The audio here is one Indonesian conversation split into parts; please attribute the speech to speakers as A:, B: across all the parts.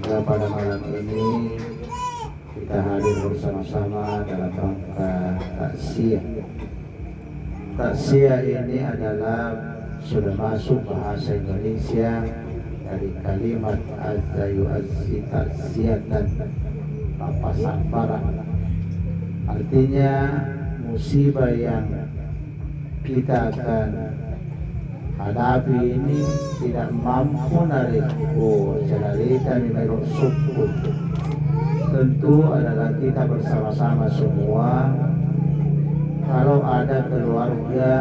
A: sehingga pada malam ini kita hadir bersama-sama dalam rangka takziah. Takziah ini adalah sudah masuk bahasa Indonesia dari kalimat azza yu'azzi takziatan, papasan parah. Artinya musibah yang kita akan hadapi ini tidak mampu narik cerita di merok suku. Tentu adalah kita bersama-sama semua. Kalau ada keluarga,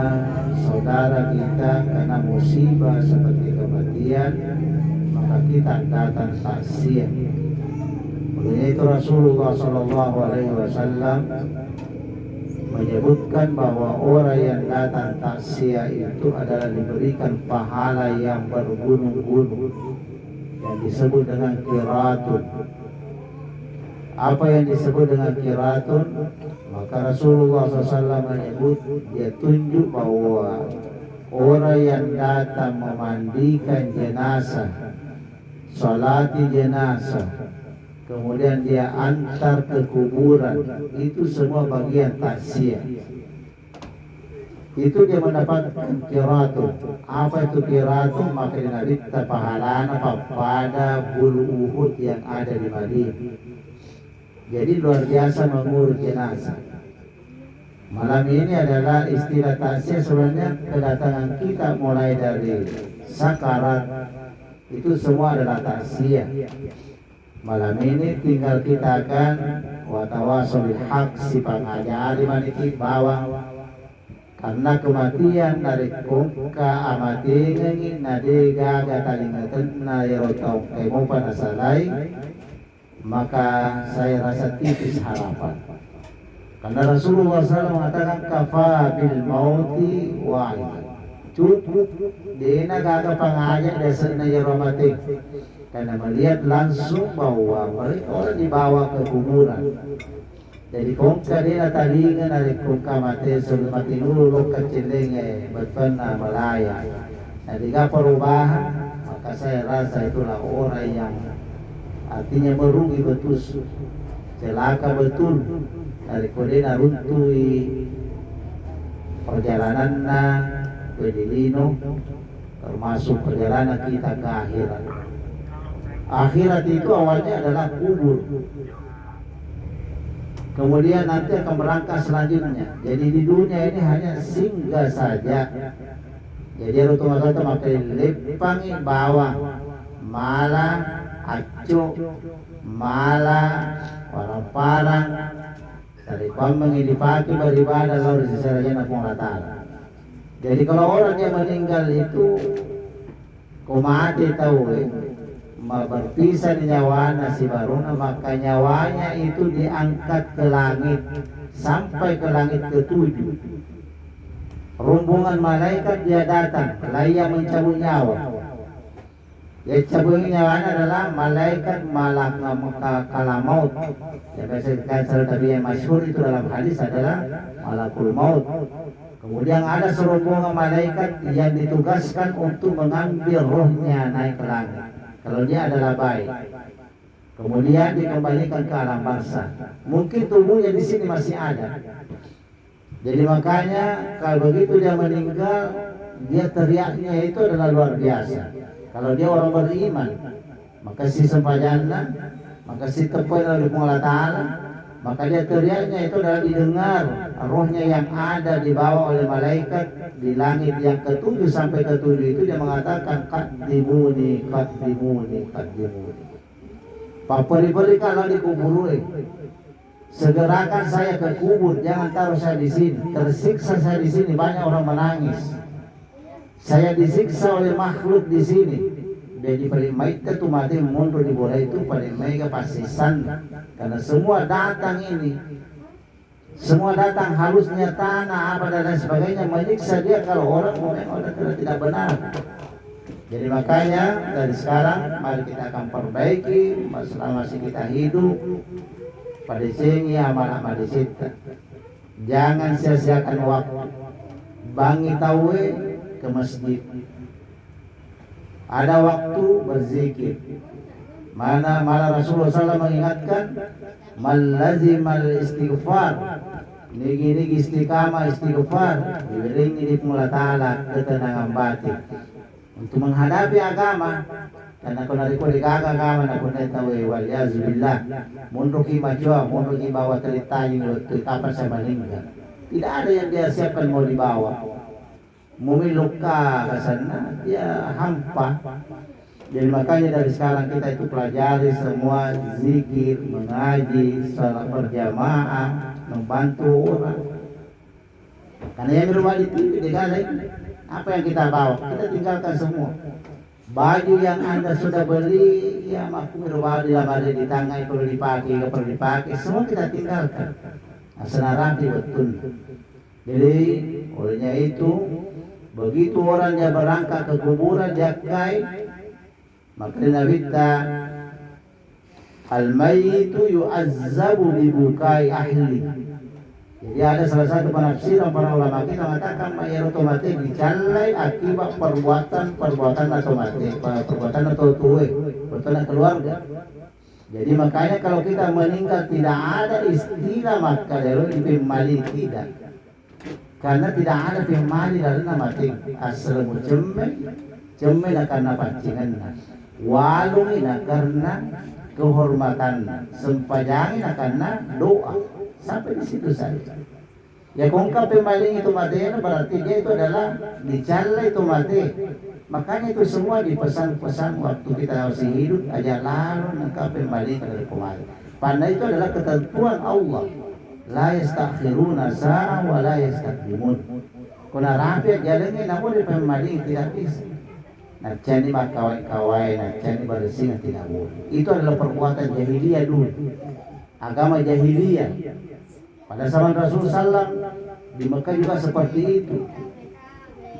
A: saudara kita kena musibah seperti kematian, maka kita datang takziah. Oleh itu Rasulullah SAW menyebutkan bahwa orang yang datang takziah itu adalah diberikan pahala yang bergunung-gunung yang disebut dengan qiratun. Apa yang disebut dengan qiratun? Maka Rasulullah SAW menyebut, dia tunjuk bahwa orang yang datang memandikan jenazah, salati jenazah, kemudian dia antar ke kuburan, itu semua bagian takziah. Itu dia mendapatkan qiratun. Apa itu qiratun? Maka dinarita pahalana pada bulu Uhud yang ada di Madinah. Jadi luar biasa mengurus jenazah. Malam ini adalah istilah takziah. Sebenarnya kedatangan kita mulai dari sakarat itu semua adalah takziah. Malam ini tinggal kita akan watawasol bil haq, si pangajari maniki bawang karena kematian dari kongka amati ngengin nadega gatalingatan na yerotong kemo panasalay, maka saya rasa tipis harapan. Karena Rasulullah SAW mengatakan kafa bil mauti wa'id, cukup dina gaga pangajan dasar na yeromati. Karena melihat langsung bahwa mereka orang dibawa ke kuburan. Jadi kongka dia talingan dari kongka mati sebelum mati nulu kecilnya berpena melaya. Nah jika perubahan, maka saya rasa itulah orang yang artinya merugi betul, celaka betul. Dari kodena runtui perjalanannya pedilino, termasuk perjalanan kita ke akhirat. Akhirat itu awalnya adalah kubur, kemudian nanti akan berangkat selanjutnya. Jadi di dunia ini hanya singgah saja. Jadi Rasulullah itu makai lepangi bawang, malah acuk, malah parang-parang, dari pamang dipaki beribadah lalu sesaranya nak. Jadi kalau orang yang meninggal itu kumati tahu berpisah di nyawana si baruna, maka nyawanya itu diangkat ke langit sampai ke langit ke-7. Rombongan malaikat dia datang, layak mencabut nyawa. Ya cabut nyawa adalah malaikat malak kalamaut. Ya biasa kan tadi yang masyhur itu dalam hadis adalah malakul maut. Kemudian ada serombongan malaikat yang ditugaskan untuk mengambil rohnya naik ke langit. Kalau dia adalah baik, kemudian dikembalikan ke alam barzakh. Mungkin tubuhnya di sini masih ada. Jadi makanya kalau begitu dia meninggal, dia teriaknya itu adalah luar biasa. Kalau dia orang beriman, maka si sempajana, maka si tepai oleh Allah Ta'ala, maka dia teriaknya itu adalah didengar rohnya yang ada dibawa oleh malaikat di langit yang ke-7 sampai ke-7 itu. Dia mengatakan qadimuni qadimuni qadimuni, paperi-peri kalau dikubur, segerakan saya ke kubur, jangan taruh saya di sini, tersiksa saya di sini. Banyak orang menangis, saya disiksa oleh makhluk di sini. Jadi perimaita tu mati mundur di bola itu pada mereka pasisan, karena semua datang ini, semua datang halusnya tanah apa dan sebagainya menyiksa dia kalau orang tidak benar. Jadi makanya dari sekarang mari kita akan perbaiki selama masih kita hidup pada sini amal-amal di situ. Jangan sia-siakan waktu. Bangi tawe ke masjid. Ada waktu berzikir. Mana malah Rasulullah SAW mengingatkan man lazimal istighfar, nigi istiqamah istighfar diberi di Allah Ta'ala ketenangan batin untuk menghadapi agama. Karena kalau dari kode agama na kode tahu wal yazubillah mundur ki majua mundur ki bawa ceritanya waktu kapan saya meninggal, tidak ada yang dia siapkan mau dibawa. Mumi luka ke sana dia hampa. Jadi makanya dari sekarang kita itu pelajari semua zikir, mengaji, salat berjamaah, membantu orang. Karena yang berubah itu apa yang kita bawa, kita tinggalkan semua. Baju yang Anda sudah beli, ya maku berubah di lamari di tangan perlu dipakai, semua kita tinggalkan. Asal rapi betul. Jadi olehnya itu begitu orang yang berangkat ke kuburan dia kai, maka Nabi ta al-mayyitu yu'azzabu bibukai ahli. Jadi ada salah satu penafsiran para ulama kita mengatakan mayat otomatis dicalai akibat perbuatan otomatis, perbuatan atau tuwe, perbuatan keluarga. Jadi makanya kalau kita meninggal tidak ada istilah maka dari pemali tidak. Karena tidak ada pemali dari nama ting asal cemme karena pancingan. Walung ina karena kehormatan, sempajang karena doa, sampai di situ saja. Ya kung pemaling itu mati, berarti dia itu adalah dicala itu mati. Makanya itu semua dipesan-pesan waktu kita masih hidup aja lalu nangkap pemaling dari pemaling. Pandai itu adalah ketentuan Allah. La yastakhiruna sa'a wa la yastaqdimun. Kuna rapi jalannya namun di pemaling tidak bisa. Nah, cani kawai, nah cani bersih tidak boleh. Itu adalah perbuatan jahiliyah dulu, agama jahiliyah. Pada zaman Rasul Sallam di Mekah juga seperti itu.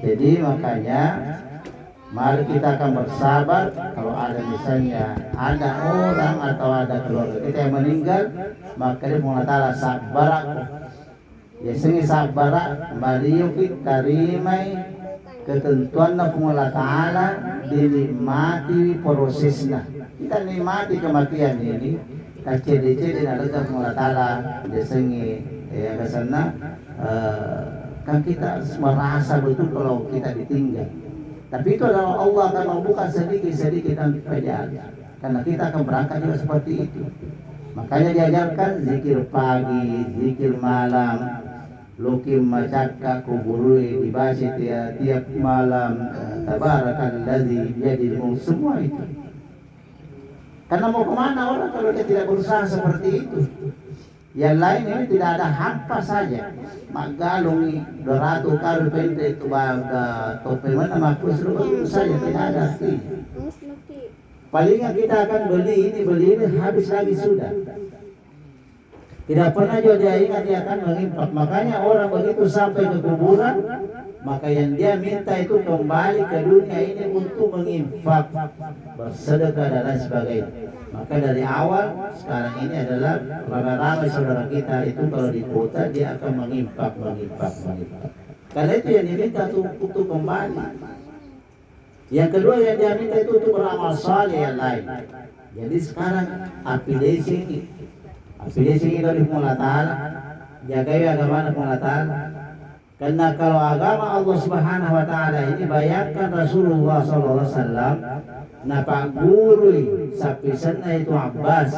A: Jadi makanya mari kita akan bersabar kalau ada misalnya ada orang atau ada keluarga kita yang meninggal, maka dia mengatakan sabar aku. Ya sengi sabar, mari kita rimai ketentuan Allah Ta'ala, dinikmati prosesnya. Kita nikmati kematian ini, kecil-kecil dan Allah Ta'ala desengi ya ke sana, kan kita merasa betul kalau kita ditinggal. Tapi itu adalah Allah akan membuka sedikit-sedikit dan perjalanan. Karena kita akan berangkat juga seperti itu. Makanya diajarkan zikir pagi, zikir malam, lukim macaka kuburui dibaca tiap malam, tabarakalladzi biyadihi, semua itu. Karena mau kemana orang kalau dia tidak berusaha seperti itu? Yang lain ini tidak ada hampa saja. Magalungi 200 kali pendek itu baga tope mana maku seluruh saja tidak ada arti. Palingnya kita akan beli ini habis lagi sudah. Tidak pernah juga dia ingat dia akan mengimpak. Makanya orang begitu sampai ke kuburan, maka yang dia minta itu kembali ke dunia ini untuk mengimpak, bersedekah dan lain sebagainya. Maka dari awal sekarang ini adalah ramai-ramai saudara kita itu kalau di kota dia akan mengimpak. Karena itu yang diminta untuk kembali. Yang kedua yang dia minta itu untuk beramal saleh yang lain. Jadi sekarang afiliasi ini dari Allah Ta'ala, jagai agama Allah Ta'ala. Karena kalau agama Allah Subhanahu Wa Ta'ala ini bayangkan Rasulullah SAW, napa guru sapisan itu Abbas,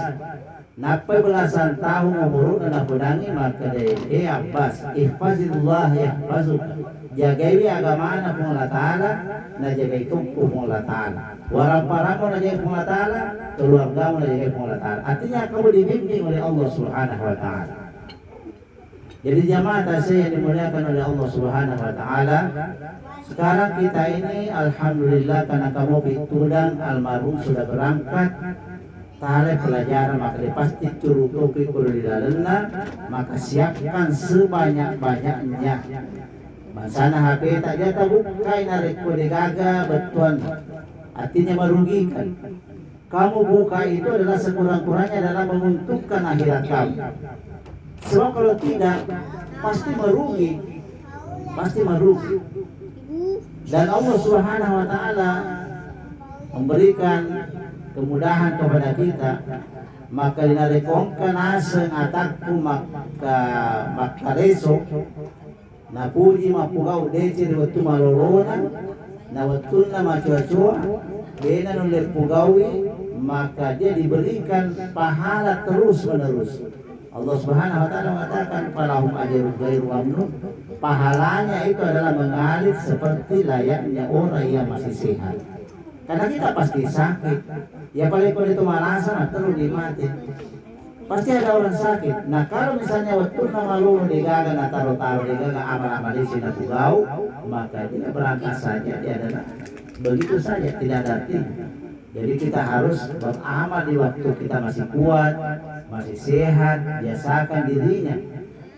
A: napa belasan tahun umur dan pedangi maka dia Abbas, ihfazillah yahfazuk, jagai agama Allah Ta'ala, na jagai tubuh Allah Ta'ala. Warang-warang na jagai Allah Ta'ala, keluarga na jagai Allah Ta'ala. Artinya kamu dibimbing oleh Allah Subhanahu Wa Ta'ala. Jadi jamaah tasya yang dimuliakan oleh Allah Subhanahu Wa Ta'ala, sekarang kita ini alhamdulillah karena kamu pitudang almarhum sudah berangkat tali pelajaran, maka dia pasti curutuki kudu di dalamnya, maka siapkan sebanyak-banyaknya. Masana HP tak jata bukai narik kode gaga betuan, artinya merugikan. Kamu buka itu adalah sekurang-kurangnya dalam menguntungkan akhirat kamu. Sebab kalau tidak pasti merugi. Dan Allah Subhanahu Wa Ta'ala memberikan kemudahan kepada kita, maka dinarekongkan aseng atakku maka resok na puji mapugau dece waktu malorona na waktu na macua-cua bena nulir pugawi, maka dia diberikan pahala terus menerus. Allah Subhanahu wa taala mengatakan falahum ajrun ghairu mamnun, pahalanya itu adalah mengalir seperti layaknya orang yang masih sehat. Karena kita pasti sakit. Ya paling kalau itu malasan terus dimati. Pasti ada orang sakit. Nah kalau misalnya waktu nama lu digaga na taruh-taruh digaga amal-amal di sini pugau, maka dia berangkat saja, dia adalah begitu saja, tidak ada artinya. Jadi kita harus beramal di waktu kita masih kuat, masih sehat, biasakan dirinya.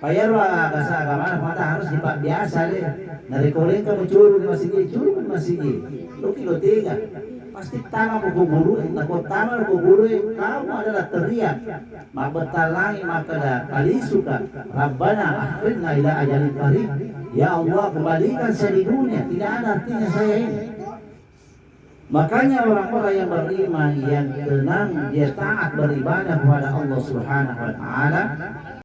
A: Payah bahasa agama mata harus biasa deh. Dari koling kamu curu di masjid, curu di masjid. Lu kilo 3. Pasti tama ko guru, takut tama ko guru, kamu adalah teriak. Mabetalangi maka dah kali suka. Rabbana akhirna ila ajalin qarib. Ya Allah, kembalikan saya di dunia. Tidak ada artinya saya ini. Makanya orang-orang yang beriman, yang tenang, dia taat beribadah kepada Allah Subhanahu wa taala,